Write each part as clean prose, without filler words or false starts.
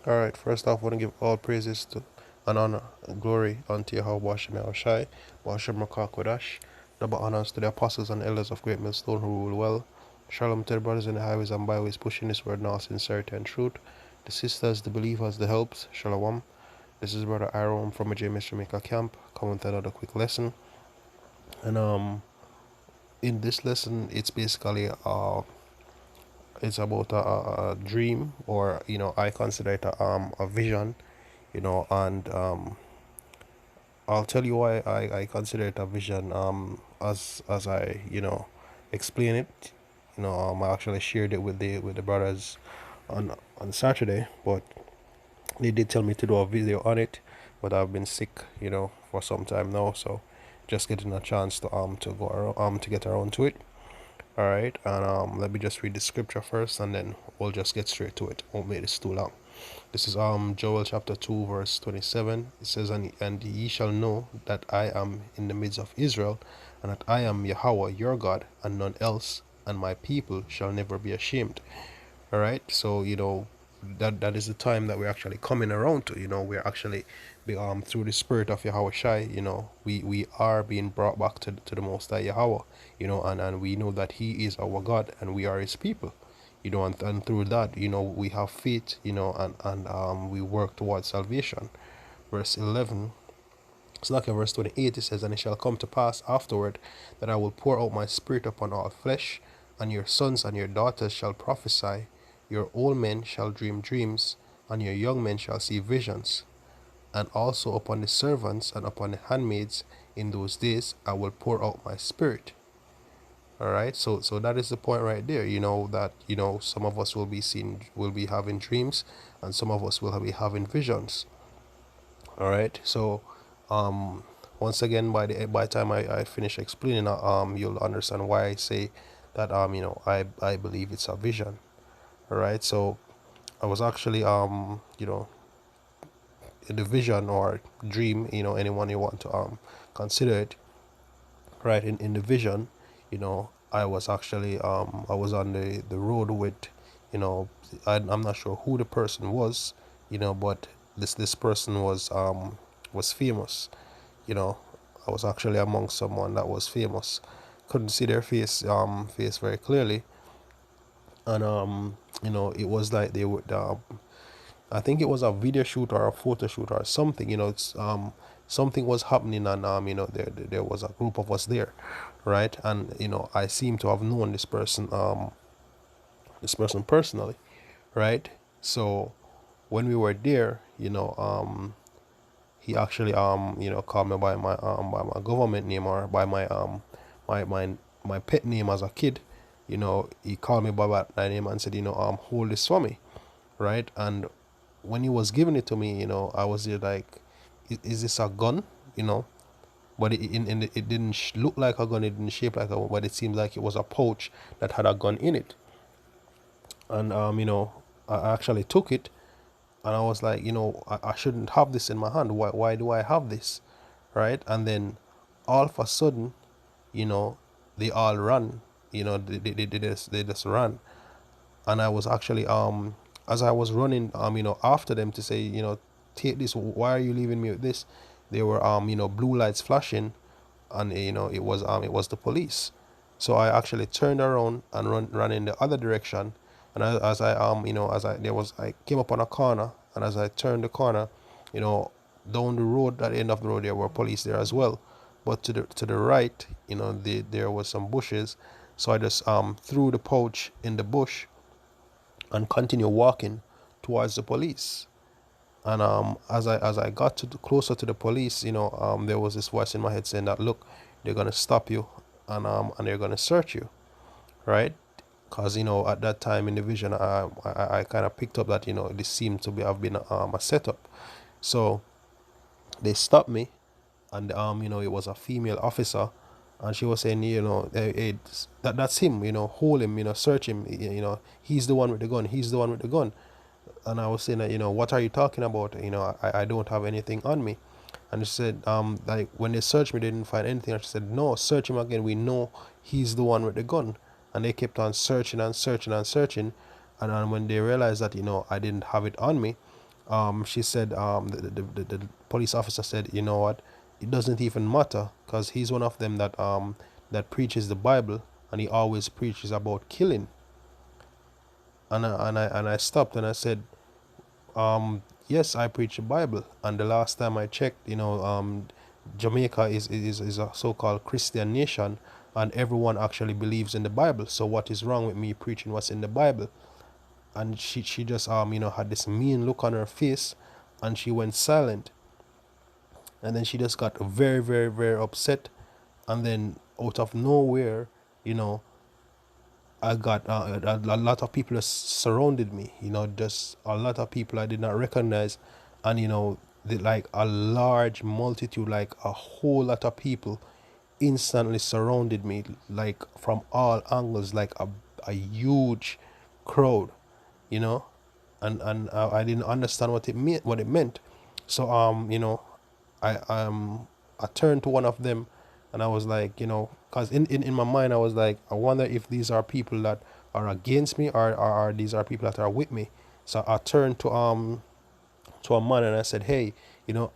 All right, first off, I want to give all praises to and honor and glory unto Yahweh Hashem Yahushai, Hashem Rakakwadash. Double honors to the apostles and elders of Great Millstone who rule well. Shalom to the brothers in the highways and byways pushing this word now, sincerity and truth. The sisters, the believers, the helps. Shalom. This is Brother Aaron from a James Jamaica camp, coming with another quick lesson. And in this lesson, it's basically it's about a dream, or I consider it a vision, and I'll tell you why I consider it a vision. As I explain it, I actually shared it with the brothers on Saturday, but they did tell me to do a video on it, but I've been sick, for some time now, so just getting a chance to go around, to get around to it. All right, and let me just read the scripture first, and then we'll just get straight to it. Won't make this too long. This is Joel chapter 2 verse 27. It says, and ye shall know that I am in the midst of Israel, and that I am Yahweh your God, and none else, and my people shall never be ashamed. All right, so that is the time that we're actually coming around to. We're actually through the spirit of Yahweh Shai, we are being brought back to the Most High Yahweh, and we know that He is our God and we are His people, and through that, we have faith, and we work towards salvation. Verse 11. So like in verse 28, it says, and it shall come to pass afterward that I will pour out my spirit upon all flesh, and your sons and your daughters shall prophesy, your old men shall dream dreams, and your young men shall see visions. And also upon the servants and upon the handmaids in those days I will pour out my spirit. All right, so that is the point right there. That some of us will be having dreams, and some of us will be having visions. All right, so once again, by the time I finish explaining, you'll understand why I say that I believe it's a vision. All right, so I was actually in the vision or dream, anyone you want to consider it, right? In the vision, I was actually I was on the road with, I'm not sure who the person was, but this person was famous. you know I was actually among someone that was famous. Couldn't see their face very clearly, and it was like they would I think it was a video shoot or a photo shoot or something. It's something was happening, and there was a group of us there, right? And I seem to have known this person personally, right? So when we were there, he actually called me by my government name, or by my my my pet name as a kid. He called me by my name and said, hold this for me, right? And when he was giving it to me, I was there like, is this a gun? But it didn't look like a gun, it didn't shape like a gun, but it seemed like it was a pouch that had a gun in it. And I actually took it, and I was like, I shouldn't have this in my hand. Why do I have this, right? And then all of a sudden, you know, they all run. They just ran, and I was actually as I was running after them to say, take this. Why are you leaving me with this? There were blue lights flashing, and it was the police. So I actually turned around and ran in the other direction. And as I as I there was I came up on a corner, and as I turned the corner, you know down the road, at the end of the road, there were police there as well. But to the right, there was some bushes. So I just threw the pouch in the bush and continued walking towards the police. And as I got closer to the police, there was this voice in my head saying that, look, they're gonna stop you, and they're gonna search you, right? Because at that time in the vision, I kind of picked up that this seemed to have been a setup. So they stopped me, and it was a female officer, and she was saying, hey, that's him, hold him, search him, he's the one with the gun, he's the one with the gun. And I was saying that, what are you talking about? I don't have anything on me. And she said, like, when they searched me, they didn't find anything. And she said, no, search him again. We know he's the one with the gun. And they kept on searching and searching and searching. And then when they realized that, I didn't have it on me, She said, the police officer said, you know what, it doesn't even matter because he's one of them that preaches the Bible, and he always preaches about killing. And I stopped and I said, yes, I preach the Bible, and the last time I checked, Jamaica is a so-called Christian nation, and everyone actually believes in the Bible. So what is wrong with me preaching what's in the Bible? And she just had this mean look on her face, and she went silent, and then she just got very, very, very upset, and then out of nowhere, you know, I got a lot of people just surrounded me, just a lot of people I did not recognize. And, like a large multitude, like a whole lot of people instantly surrounded me, like from all angles, like a huge crowd, you know, and I didn't understand what it meant. So, I turned to one of them, and I was like, because in my mind I was like, I wonder if these are people that are against me, or these are people that are with me. So I turned to a man and I said, hey,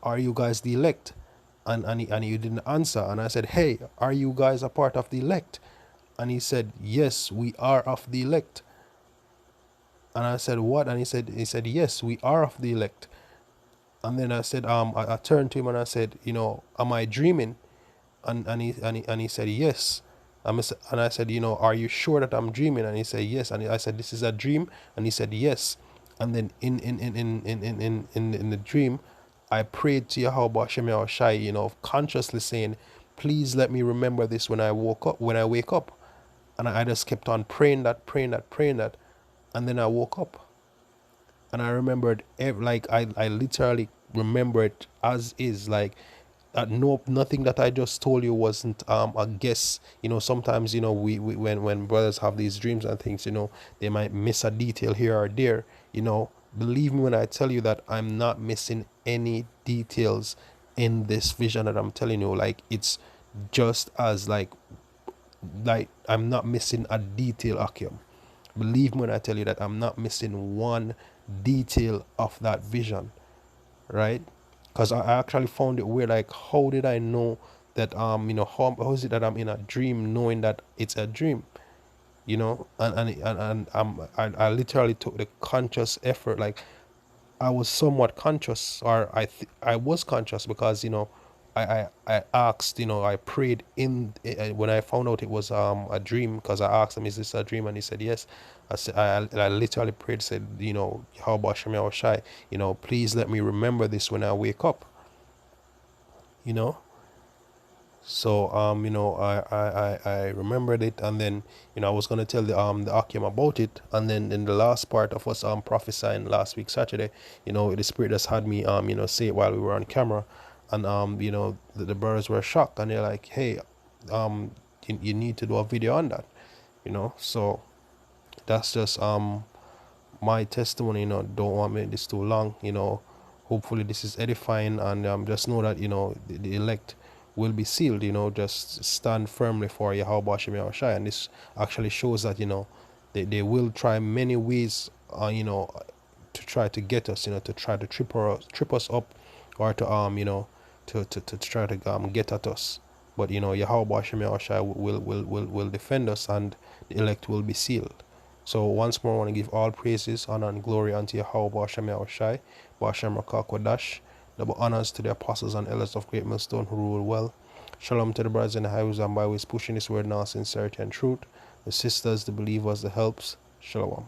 are you guys the elect? And he didn't answer. And I said, hey, are you guys a part of the elect? And he said, yes, we are of the elect. And I said, what? And he said, yes, we are of the elect. And then I said, I turned to him and I said, am I dreaming? And he said, yes. And I said, are you sure that I'm dreaming? And he said, yes. And I said, this is a dream? And he said, yes. And then in the dream, I prayed to Yahweh Hashem Shai, consciously saying, please let me remember this when I wake up. And I just kept on praying that, praying that, praying that. And then I woke up. And I remembered, like, I literally remember it as is, like, no, nothing that I just told you wasn't a guess. Sometimes, we when brothers have these dreams and things, they might miss a detail here or there. Believe me when I tell you that I'm not missing any details in this vision that I'm telling you. Like, it's just as like I'm not missing a detail, Akim. Believe me when I tell you that I'm not missing one detail of that vision, right? Because I actually found it weird. Like, how did I know that how is it that I'm in a dream knowing that it's a dream? And I literally took the conscious effort. Like, I was somewhat conscious, or I was conscious, because I asked, I prayed when I found out it was a dream, because I asked him, is this a dream? And he said yes. I said, I literally prayed, said, how about Shemya Shai, please let me remember this when I wake up. you know so I remembered it, and then I was gonna tell the Akim about it, and then in the last part of us prophesying last week Saturday, the spirit just had me say it while we were on camera. And the brothers were shocked, and they're like, hey, you need to do a video on that. So that's just my testimony. Don't want to make this too long. Hopefully this is edifying, and just know that the elect will be sealed. Just stand firmly for Yahweh Shem Yahushai. And this actually shows that they will try many ways to try to get us, to try to trip us up, or to to try to get at us. But Yahweh Shem Yahushai will defend us, and the elect will be sealed. So once more, I want to give all praises, honor, and glory unto Yahweh Hashem Yahushai, Bashem Rakak. Double honors to the apostles and elders of Great Millstone who rule well. Shalom to the brothers in the highways and byways pushing this word now, sincerity and truth. The sisters, the believers, the helps. Shalom.